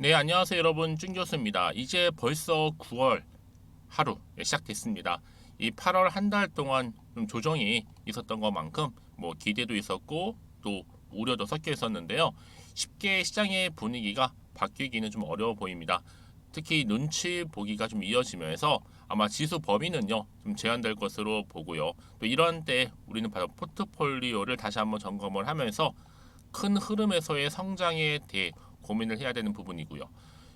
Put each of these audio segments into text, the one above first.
네, 안녕하세요 여러분. 준 교수입니다. 이제 벌써 9월 하루 시작됐습니다. 이 8월 한 달 동안 좀 조정이 있었던 것만큼 뭐 기대도 있었고 또 우려도 섞여 있었는데요. 쉽게 시장의 분위기가 바뀌기는 좀 어려워 보입니다. 특히 눈치 보기가 좀 이어지면서 아마 지수 범위는요 좀 제한될 것으로 보고요. 또 이런 때 우리는 바로 포트폴리오를 다시 한번 점검을 하면서 큰 흐름에서의 성장에 대해 고민을 해야 되는 부분이고요.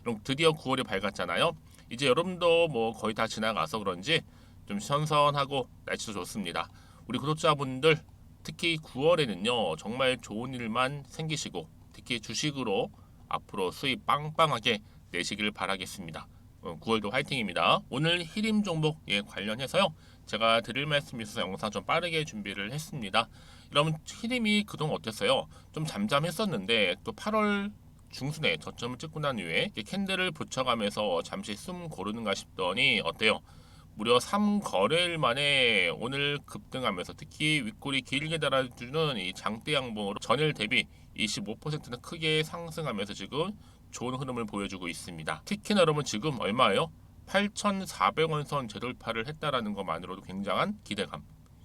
그럼 드디어 9월이 밝았잖아요. 이제 여름도 뭐 거의 다 지나가서 그런지 좀 선선하고 날씨도 좋습니다. 우리 구독자분들 특히 9월에는요 정말 좋은 일만 생기시고 특히 주식으로 앞으로 수익 빵빵하게 내시길 바라겠습니다. 9월도 화이팅입니다. 오늘 히림 종목에 관련해서요 제가 드릴 말씀이 있어서 영상 좀 빠르게 준비를 했습니다. 여러분 히림이 그동안 어땠어요? 좀 잠잠했었는데 또 8월 중순에 저점을 찍고 난 이후에 캔들을 붙여가면서 잠시 숨 고르는가 싶더니 어때요? 무려 3거래일 만에 오늘 급등하면서 특히 윗골이 길게 달아주는 이 장대 양봉으로 전일 대비 25%는 크게 상승하면서 지금 좋은 흐름을 보여주고 있습니다. 특히나 여러분 지금 얼마예요? 8,400원 선 재돌파를 했다라는 것만으로도 굉장한 기대감.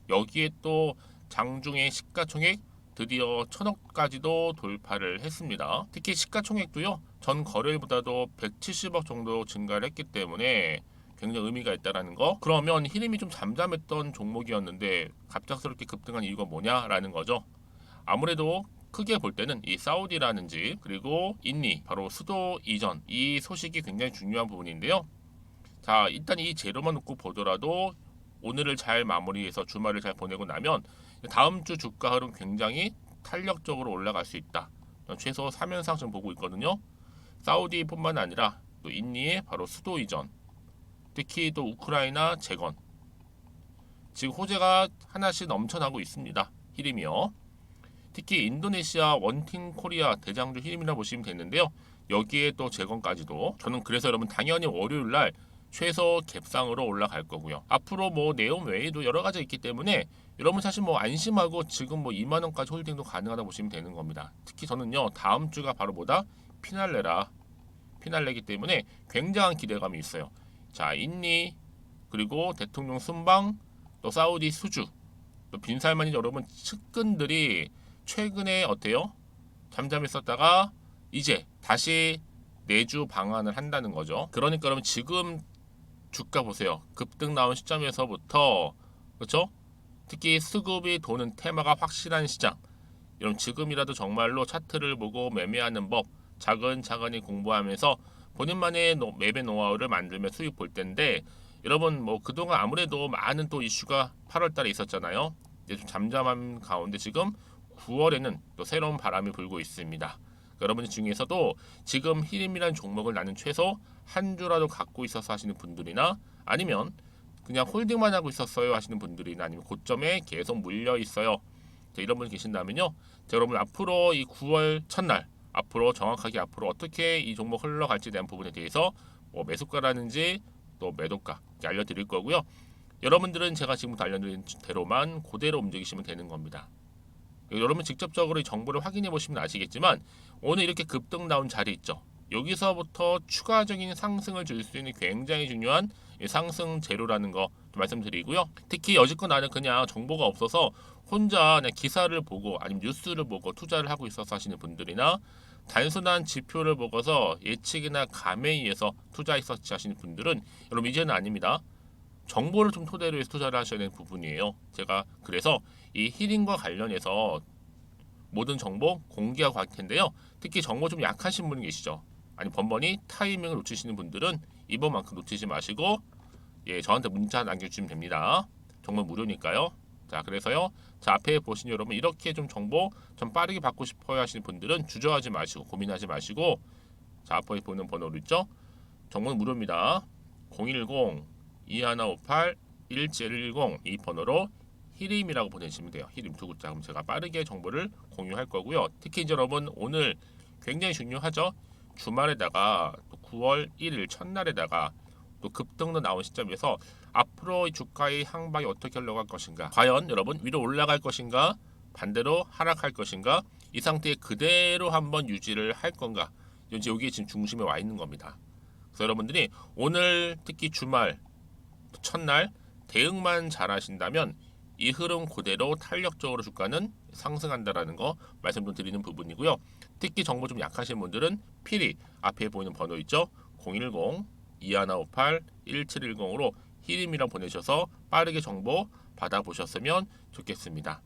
여기에 또 장중에 시가총액 드디어 1,000억까지도 돌파를 했습니다. 특히 시가총액도요 전 거래일보다도 170억 정도 증가를 했기 때문에 굉장히 의미가 있다라는 거. 그러면 히림이 좀 잠잠했던 종목이었는데 갑작스럽게 급등한 이유가 뭐냐라는 거죠. 아무래도 크게 볼 때는 이 사우디라는지 그리고 인니 바로 수도 이전 이 소식이 굉장히 중요한 부분인데요. 자 일단 이 재료만 놓고 보더라도 오늘을 잘 마무리해서 주말을 잘 보내고 나면 다음 주 주가 흐름 굉장히 탄력적으로 올라갈 수 있다. 최소 3연상 좀 보고 있거든요. 사우디뿐만 아니라 또 인니의 바로 수도 이전, 특히 또 우크라이나 재건. 지금 호재가 하나씩 넘쳐나고 있습니다. 히림이요. 특히 인도네시아 원팀 코리아 대장주 히림이라 보시면 되는데요. 여기에 또 재건까지도 저는 그래서 여러분 당연히 월요일 날 최소 갭상으로 올라갈 거고요. 앞으로 뭐 내용 외에도 여러 가지 있기 때문에 여러분 사실 뭐 안심하고 지금 뭐 2만 원까지 홀딩도 가능하다 보시면 되는 겁니다. 특히 저는요 다음 주가 바로 뭐다 피날레이기 때문에 굉장한 기대감이 있어요. 자 인니 그리고 대통령 순방 또 사우디 수주 또 빈살만이 여러분 측근들이 최근에 어때요? 잠잠했었다가 이제 다시 내주 방한을 한다는 거죠. 그러니까 여러분 지금 주가 보세요. 급등 나온 시점에서부터 그렇죠? 특히 수급이 도는 테마가 확실한 시장. 여러분 지금이라도 정말로 차트를 보고 매매하는 법 차근차근히 공부하면서 본인만의 매매 노하우를 만들며 수익 볼 텐데 여러분 뭐 그동안 아무래도 많은 또 이슈가 8월 달에 있었잖아요. 이제 좀 잠잠한 가운데 지금 9월에는 또 새로운 바람이 불고 있습니다. 여러분 중에서도 지금 히림이라는 종목을 나는 최소 한 주라도 갖고 있어서 하시는 분들이나 아니면 그냥 홀딩만 하고 있었어요 하시는 분들이나 아니면 고점에 계속 물려 있어요. 자, 이런 분 계신다면요. 자, 여러분 앞으로 이 9월 첫날 앞으로 정확하게 앞으로 어떻게 이 종목 흘러갈지에 대한 부분에 대해서 뭐 매수가라든지 또 매도가 알려드릴 거고요. 여러분들은 제가 지금부터 알려드린 대로만 그대로 움직이시면 되는 겁니다. 여러분 직접적으로 이 정보를 확인해 보시면 아시겠지만 오늘 이렇게 급등 나온 자리 있죠. 여기서부터 추가적인 상승을 줄 수 있는 굉장히 중요한 상승 재료라는 거 말씀드리고요. 특히 여지껏 나는 그냥 정보가 없어서 혼자 그냥 기사를 보고 아니면 뉴스를 보고 투자를 하고 있어서 하시는 분들이나 단순한 지표를 보고서 예측이나 감에 의해서 투자했었지 하시는 분들은 여러분 이제는 아닙니다. 정보를 좀 토대로 해서 투자를 하셔야 되는 부분이에요. 제가 그래서 이 히링과 관련해서 모든 정보 공개하고 갈 텐데요. 특히 정보 좀 약하신 분 계시죠? 아니 번번이 타이밍을 놓치시는 분들은 이번만큼 놓치지 마시고 저한테 문자 남겨주시면 됩니다. 정말 무료니까요. 자 그래서요. 자 앞에 보시는 여러분 이렇게 좀 정보 좀 빠르게 받고 싶어요 하시는 분들은 주저하지 마시고 고민하지 마시고 자 앞에 보는 번호로 있죠? 정보는 무료입니다. 010-2158-1710 이 번호로 히림이라고 보내시면 돼요. 히림 두 글자. 그럼 제가 빠르게 정보를 공유할 거고요. 특히 이제 여러분 오늘 굉장히 중요하죠. 주말에다가 또 9월 1일 첫날에다가 또 급등도 나온 시점에서 앞으로 이 주가의 향방이 어떻게 흘러갈 것인가. 과연 여러분 위로 올라갈 것인가 반대로 하락할 것인가 이 상태에 그대로 한번 유지를 할 건가 이제 여기에 지금 중심에 와 있는 겁니다. 그래서 여러분들이 오늘 특히 주말 첫날 대응만 잘 하신다면 이 흐름 그대로 탄력적으로 주가는 상승한다라는 거 말씀 좀 드리는 부분이고요. 특히 정보 좀 약하신 분들은 필히 앞에 보이는 번호 있죠? 010-2158-1710으로 히림이랑 보내셔서 빠르게 정보 받아보셨으면 좋겠습니다.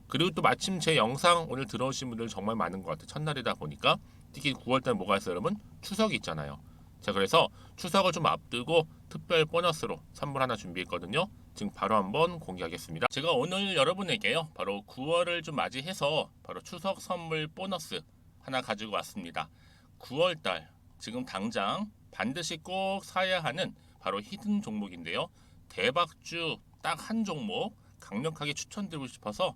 그리고 또 마침 제 영상 오늘 들어오신 분들 정말 많은 것 같아요. 첫날이다 보니까 특히 9월달 뭐가 있어요 여러분? 추석이 있잖아요. 자, 그래서 추석을 좀 앞두고 특별 보너스로 선물 하나 준비했거든요. 지금 바로 한번 공개하겠습니다. 제가 오늘 여러분에게요 바로 9월을 좀 맞이해서 바로 추석 선물 보너스 하나 가지고 왔습니다. 9월달 지금 당장 반드시 꼭 사야 하는 바로 히든 종목인데요. 대박주 딱 한 종목 강력하게 추천드리고 싶어서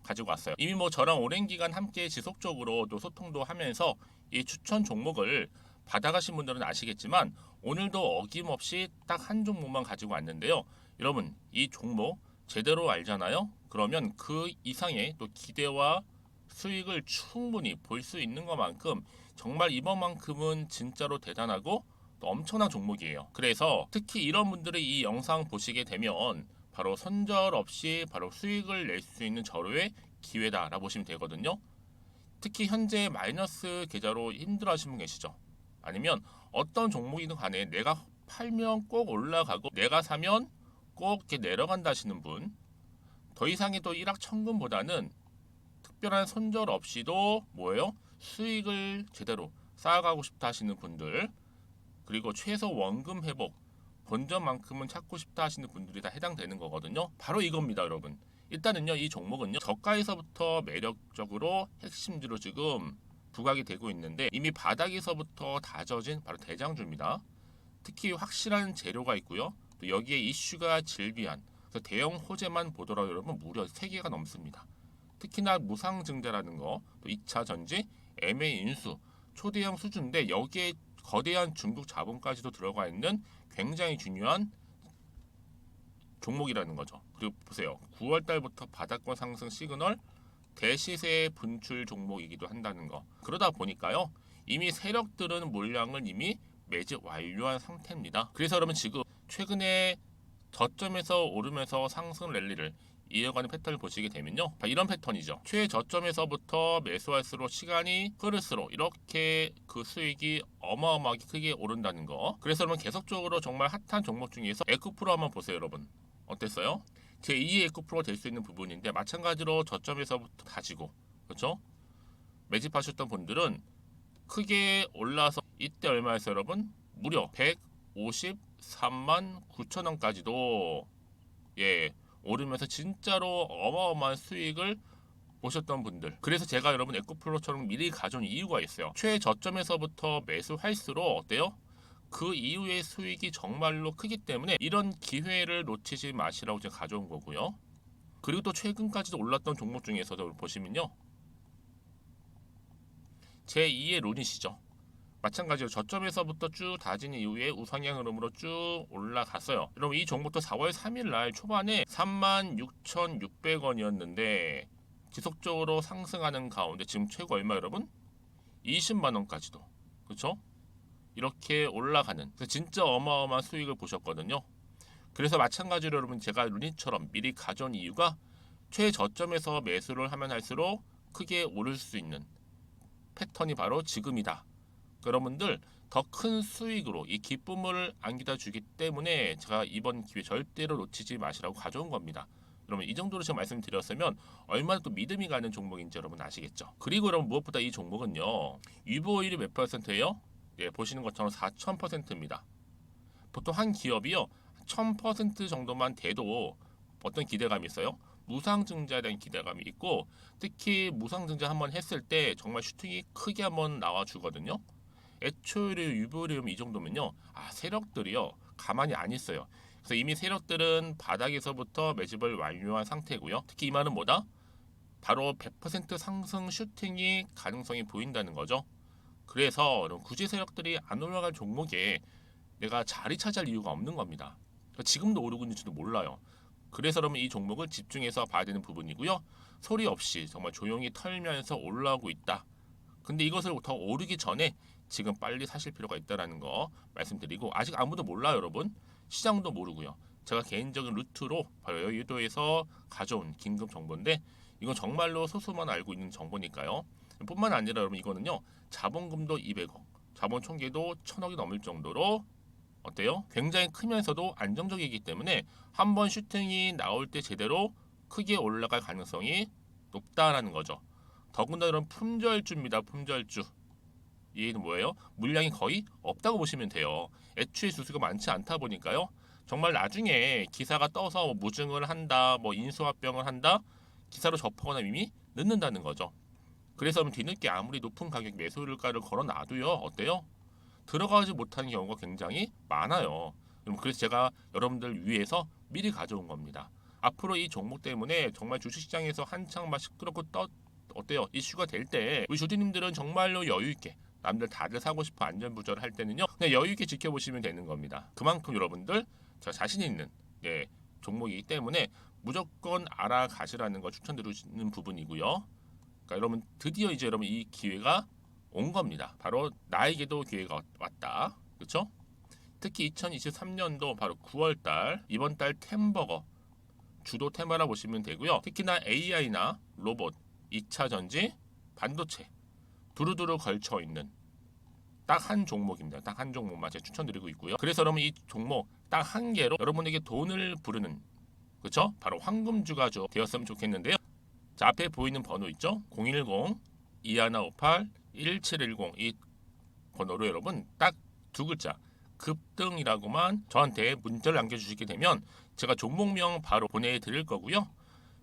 가지고 왔어요. 이미 뭐 저랑 오랜 기간 함께 지속적으로 또 소통도 하면서 이 추천 종목을 받아가신 분들은 아시겠지만 오늘도 어김없이 딱 한 종목만 가지고 왔는데요. 여러분 이 종목 제대로 알잖아요. 그러면 그 이상의 또 기대와 수익을 충분히 볼 수 있는 것만큼 정말 이번만큼은 진짜로 대단하고 또 엄청난 종목이에요. 그래서 특히 이런 분들이 이 영상 보시게 되면 바로 손절 없이 바로 수익을 낼 수 있는 절호의 기회다라고 보시면 되거든요. 특히 현재 마이너스 계좌로 힘들어하시는 분 계시죠? 아니면 어떤 종목이든 간에 내가 팔면 꼭 올라가고 내가 사면 꼭 이렇게 내려간다 하시는 분, 더 이상의 또 일확천금보다는 특별한 손절 없이도 뭐예요? 수익을 제대로 쌓아가고 싶다 하시는 분들, 그리고 최소 원금 회복 본전만큼은 찾고 싶다 하시는 분들이 다 해당되는 거거든요. 바로 이겁니다 여러분. 일단은요 이 종목은요 저가에서부터 매력적으로 핵심주로 지금 부각이 되고 있는데 이미 바닥에서부터 다져진 바로 대장주입니다. 특히 확실한 재료가 있고요. 또 여기에 이슈가 질비한 그래서 대형 호재만 보더라도 여러분 무려 3개가 넘습니다. 특히나 무상증자라는 거, 또 2차 전지, M&A 인수, 초대형 수주인데 여기에 거대한 중국 자본까지도 들어가 있는 굉장히 중요한 종목이라는 거죠. 그리고 보세요. 9월 달부터 바닥권 상승 시그널 대시세 분출 종목이기도 한다는 거. 그러다 보니까요. 이미 세력들은 물량을 이미 매집 완료한 상태입니다. 그래서 여러분 지금 최근에 저점에서 오르면서 상승 랠리를 이어가는 패턴을 보시게 되면요. 이런 패턴이죠. 최저점에서부터 매수할수록 시간이 흐를수록 이렇게 그 수익이 어마어마하게 크게 오른다는 거. 그래서 여러분 계속적으로 정말 핫한 종목 중에서 에코프로 한번 보세요 여러분. 어땠어요? 제2의 에코프로가 될 수 있는 부분인데 마찬가지로 저점에서부터 다지고 그렇죠? 매집하셨던 분들은 크게 올라서 이때 얼마였어요 여러분? 무려 153만 9천 원까지도 예 오르면서 진짜로 어마어마한 수익을 보셨던 분들. 그래서 제가 여러분 에코프로처럼 미리 가져온 이유가 있어요. 최저점에서부터 매수할수록 어때요? 그 이후의 수익이 정말로 크기 때문에 이런 기회를 놓치지 마시라고 제가 가져온 거고요. 그리고 또 최근까지도 올랐던 종목 중에서도 보시면요. 제2의 론이시죠. 마찬가지로 저점에서부터 쭉 다진 이후에 우상향 흐름으로 쭉 올라갔어요. 여러분 이 종목도 4월 3일 날 초반에 36,600원이었는데 지속적으로 상승하는 가운데 지금 최고 얼마 여러분? 20만 원까지도. 그렇죠? 이렇게 올라가는 그래서 진짜 어마어마한 수익을 보셨거든요. 그래서 마찬가지로 여러분 제가 루닛처럼 미리 가져온 이유가 최저점에서 매수를 하면 할수록 크게 오를 수 있는 패턴이 바로 지금이다. 여러분들 더 큰 수익으로 이 기쁨을 안겨다 주기 때문에 제가 이번 기회 절대로 놓치지 마시라고 가져온 겁니다. 여러분 이 정도로 제가 말씀드렸으면 얼마나 또 믿음이 가는 종목인지 여러분 아시겠죠? 그리고 여러분 무엇보다 이 종목은요 유보율이 몇 %예요? 예, 보시는 것처럼 4000%입니다. 보통 한 기업이요 1000% 정도만 돼도 어떤 기대감이 있어요? 무상증자에 대한 기대감이 있고 특히 무상증자 한번 했을 때 정말 슈팅이 크게 한번 나와주거든요. 애초에 유보율이 이 정도면요 세력들이요 가만히 안 있어요. 그래서 이미 세력들은 바닥에서부터 매집을 완료한 상태고요. 특히 이 말은 뭐다? 바로 100% 상승 슈팅이 가능성이 보인다는 거죠. 그래서 굳이 세력들이 안 올라갈 종목에 내가 자리 차지할 이유가 없는 겁니다. 지금도 오르고 있는지도 몰라요. 그래서 그러면 이 종목을 집중해서 봐야 되는 부분이고요. 소리 없이 정말 조용히 털면서 올라오고 있다. 근데 이것을 더 오르기 전에 지금 빨리 사실 필요가 있다라는 거 말씀드리고, 아직 아무도 몰라요, 여러분. 시장도 모르고요. 제가 개인적인 루트로 바로 여의도에서 가져온 긴급 정보인데, 이건 정말로 소수만 알고 있는 정보니까요. 뿐만 아니라 여러분, 이거는요, 자본금도 200억, 자본 총계도 1000억이 넘을 정도로 어때요? 굉장히 크면서도 안정적이기 때문에 한번 슈팅이 나올 때 제대로 크게 올라갈 가능성이 높다라는 거죠. 더군다나 이런 품절주입니다. 품절주. 얘는 뭐예요? 물량이 거의 없다고 보시면 돼요. 애초에 수수가 많지 않다 보니까요. 정말 나중에 기사가 떠서 뭐 무증을 한다, 뭐 인수합병을 한다, 기사로 접하거나 이미 늦는다는 거죠. 그래서 뒤늦게 아무리 높은 가격 매수가를 걸어놔도요, 어때요? 들어가지 못하는 경우가 굉장히 많아요. 그래서 제가 여러분들 위해서 미리 가져온 겁니다. 앞으로 이 종목 때문에 정말 주식시장에서 한창 막 시끄럽고 어때요? 이슈가 될 때 우리 주주님들은 정말로 여유 있게, 남들 다들 사고 싶어 안전부절을 할 때는요, 그냥 여유 있게 지켜보시면 되는 겁니다. 그만큼 여러분들 제가 자신 있는 종목이기 때문에 무조건 알아가시라는 걸 추천드리는 부분이고요. 그러니까 여러분 드디어 이제 여러분 이 기회가 온 겁니다. 바로 나에게도 기회가 왔다. 그렇죠? 특히 2023년도 바로 9월달, 이번 달 템버거 주도 테마라 보시면 되고요. 특히나 AI나 로봇, 2차 전지, 반도체 두루두루 걸쳐 있는 딱 한 종목입니다. 딱 한 종목만 제가 추천드리고 있고요. 그래서 여러분 이 종목 딱 한 개로 여러분에게 돈을 부르는, 그렇죠? 바로 황금주가 되었으면 좋겠는데요. 자, 앞에 보이는 번호 있죠? 010-2158-1710 이 번호로 여러분 딱 두 글자 급등이라고만 저한테 문자를 남겨주시게 되면 제가 종목명 바로 보내드릴 거고요.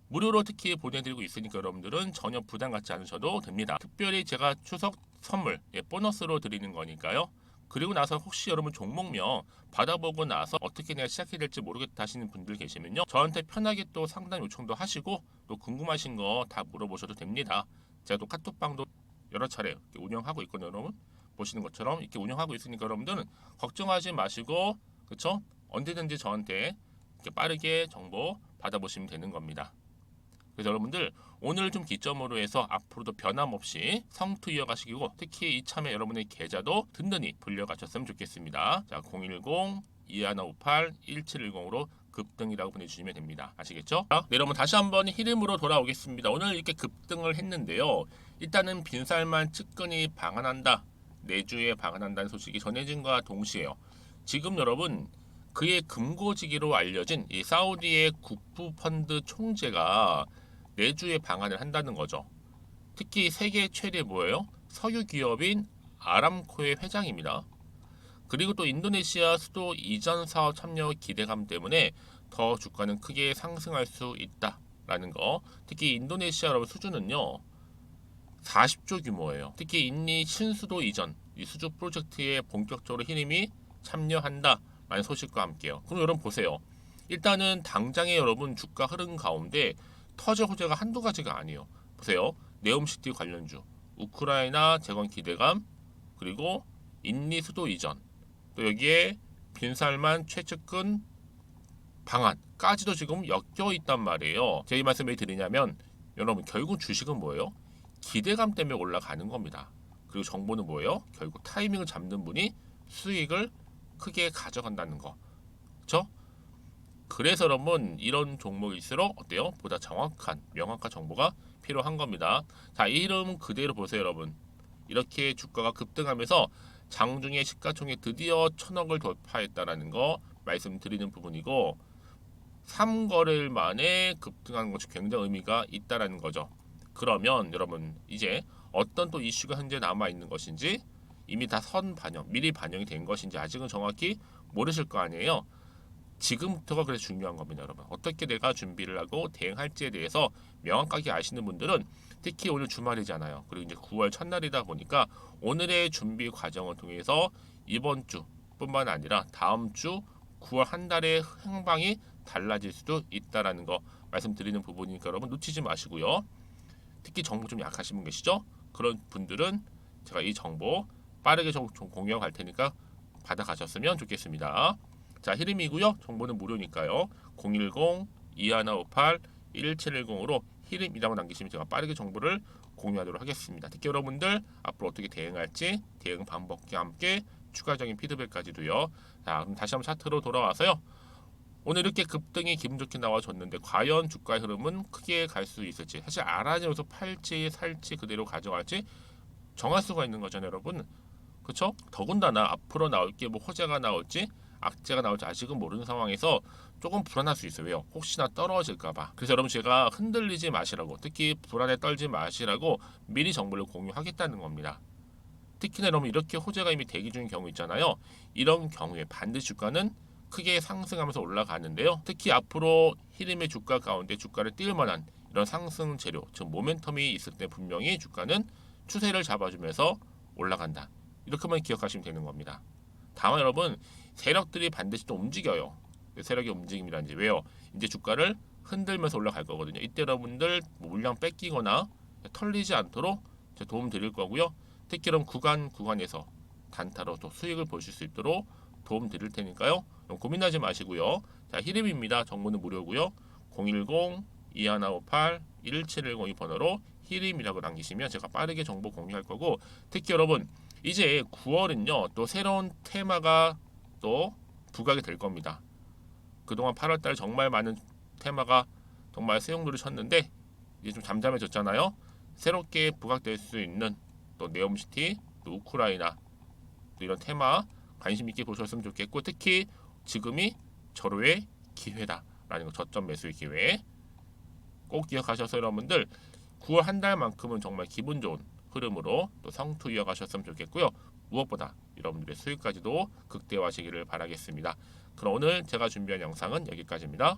무료로 특히 보내드리고 있으니까 여러분들은 전혀 부담 갖지 않으셔도 됩니다. 특별히 제가 추석 선물 보너스로 드리는 거니까요. 그리고 나서 혹시 여러분 종목명 받아보고 나서 어떻게 내가 시작해야 될지 모르겠다 하시는 분들 계시면요, 저한테 편하게 또 상담 요청도 하시고 또 궁금하신 거 다 물어보셔도 됩니다. 제가 또 카톡방도 여러 차례 운영하고 있거든요. 여러분 보시는 것처럼 이렇게 운영하고 있으니까 여러분들은 걱정하지 마시고, 그렇죠? 언제든지 저한테 이렇게 빠르게 정보 받아보시면 되는 겁니다. 그래서 여러분들 오늘 좀 기점으로 해서 앞으로도 변함없이 성투 이어가시고, 특히 이참에 여러분의 계좌도 든든히 불려가셨으면 좋겠습니다. 자, 010-2158-1710으로 급등이라고 보내주시면 됩니다. 아시겠죠? 네, 여러분 다시 한번 히름으로 돌아오겠습니다. 오늘 이렇게 급등을 했는데요. 일단은 빈살만 측근이 방한한다, 내주에 방한한다는 소식이 전해진과 동시에요. 지금 여러분 그의 금고지기로 알려진 이 사우디의 국부펀드 총재가 내주에 방한을 한다는 거죠. 특히 세계 최대 뭐예요? 석유 기업인 아람코의 회장입니다. 그리고 또 인도네시아 수도 이전 사업 참여 기대감 때문에 더 주가는 크게 상승할 수 있다라는 거. 특히 인도네시아 수주는요 40조 규모예요. 특히 인리 신수도 이전 이 수주 프로젝트에 본격적으로 히림이 참여한다라는 소식과 함께요. 그럼 여러분 보세요. 일단은 당장에 여러분 주가 흐름 가운데 터질 호재가 한두 가지가 아니에요. 보세요. 네옴시티 관련주, 우크라이나 재건 기대감, 그리고 인리 수도 이전, 또 여기에 빈살만 최측근 방안까지도 지금 엮여 있단 말이에요. 제가 이 말씀을 드리냐면 여러분 결국 주식은 뭐예요? 기대감 때문에 올라가는 겁니다. 그리고 정보는 뭐예요? 결국 타이밍을 잡는 분이 수익을 크게 가져간다는 거. 그렇죠? 그래서 여러분 이런 종목일수록 어때요? 보다 정확한, 명확한 정보가 필요한 겁니다. 자, 이 이름 그대로 보세요, 여러분. 이렇게 주가가 급등하면서 장중에 시가총액 드디어 1000억을 돌파했다라는 거 말씀드리는 부분이고, 3거래일 만에 급등하는 것이 굉장히 의미가 있다라는 거죠. 그러면 여러분 이제 어떤 또 이슈가 현재 남아 있는 것인지, 이미 다 미리 반영이 된 것인지 아직은 정확히 모르실 거 아니에요. 지금부터가 그래서 중요한 겁니다, 여러분. 어떻게 내가 준비를 하고 대응할지에 대해서 명확하게 아시는 분들은, 특히 오늘 주말이잖아요. 그리고 이제 9월 첫날이다 보니까 오늘의 준비 과정을 통해서 이번 주뿐만 아니라 다음 주 9월 한 달의 행방이 달라질 수도 있다라는 거 말씀드리는 부분이니까 여러분 놓치지 마시고요. 특히 정보 좀 약하신 분 계시죠? 그런 분들은 제가 이 정보 빠르게 좀 공유하고 갈 테니까 받아가셨으면 좋겠습니다. 자, 히림이고요. 정보는 무료니까요. 010-2158-1710으로 히림이라고 남기시면 제가 빠르게 정보를 공유하도록 하겠습니다. 특히 여러분들 앞으로 어떻게 대응할지 대응 방법과 함께 추가적인 피드백까지도요. 자, 그럼 다시 한번 차트로 돌아와서요. 오늘 이렇게 급등이 기분 좋게 나와줬는데 과연 주가의 흐름은 크게 갈 수 있을지, 사실 알아지면서 팔지 살지 그대로 가져갈지 정할 수가 있는 거잖아요, 여러분. 그렇죠? 더군다나 앞으로 나올 게 뭐 호재가 나올지 악재가 나올지 아직은 모르는 상황에서 조금 불안할 수 있어요. 왜요? 혹시나 떨어질까봐. 그래서 여러분 제가 흔들리지 마시라고, 특히 불안에 떨지 마시라고 미리 정보를 공유하겠다는 겁니다. 특히나 여러분 이렇게 호재가 이미 대기 중인 경우 있잖아요. 이런 경우에 반드시 주가는 크게 상승하면서 올라가는데요. 특히 앞으로 히림의 주가 가운데 주가를 띄울 만한 이런 상승 재료, 즉 모멘텀이 있을 때 분명히 주가는 추세를 잡아주면서 올라간다. 이렇게만 기억하시면 되는 겁니다. 다만 여러분 세력들이 반드시 또 움직여요. 세력의 움직임이란지 왜요? 이제 주가를 흔들면서 올라갈 거거든요. 이때 여러분들 물량 뺏기거나 털리지 않도록 도움 드릴 거고요. 특히 그럼 구간에서 단타로 또 수익을 보실 수 있도록 도움 드릴 테니까요. 고민하지 마시고요. 자, 히림입니다. 정보는 무료고요. 010-2158-1710 이 번호로 히림이라고 남기시면 제가 빠르게 정보 공유할 거고, 특히 여러분 이제 9월은요 또 새로운 테마가 또 부각이 될 겁니다. 그동안 8월달 정말 많은 테마가 정말 수용도를 쳤는데 이제 좀 잠잠해졌잖아요. 새롭게 부각될 수 있는 또 네옴시티, 또 우크라이나, 또 이런 테마 관심 있게 보셨으면 좋겠고, 특히 지금이 절호의 기회다라는 거, 저점 매수의 기회 꼭 기억하셔서 여러분들 9월 한 달만큼은 정말 기분 좋은 흐름으로 또 성투 이어가셨으면 좋겠고요. 무엇보다 여러분들의 수익까지도 극대화하시기를 바라겠습니다. 그럼 오늘 제가 준비한 영상은 여기까지입니다.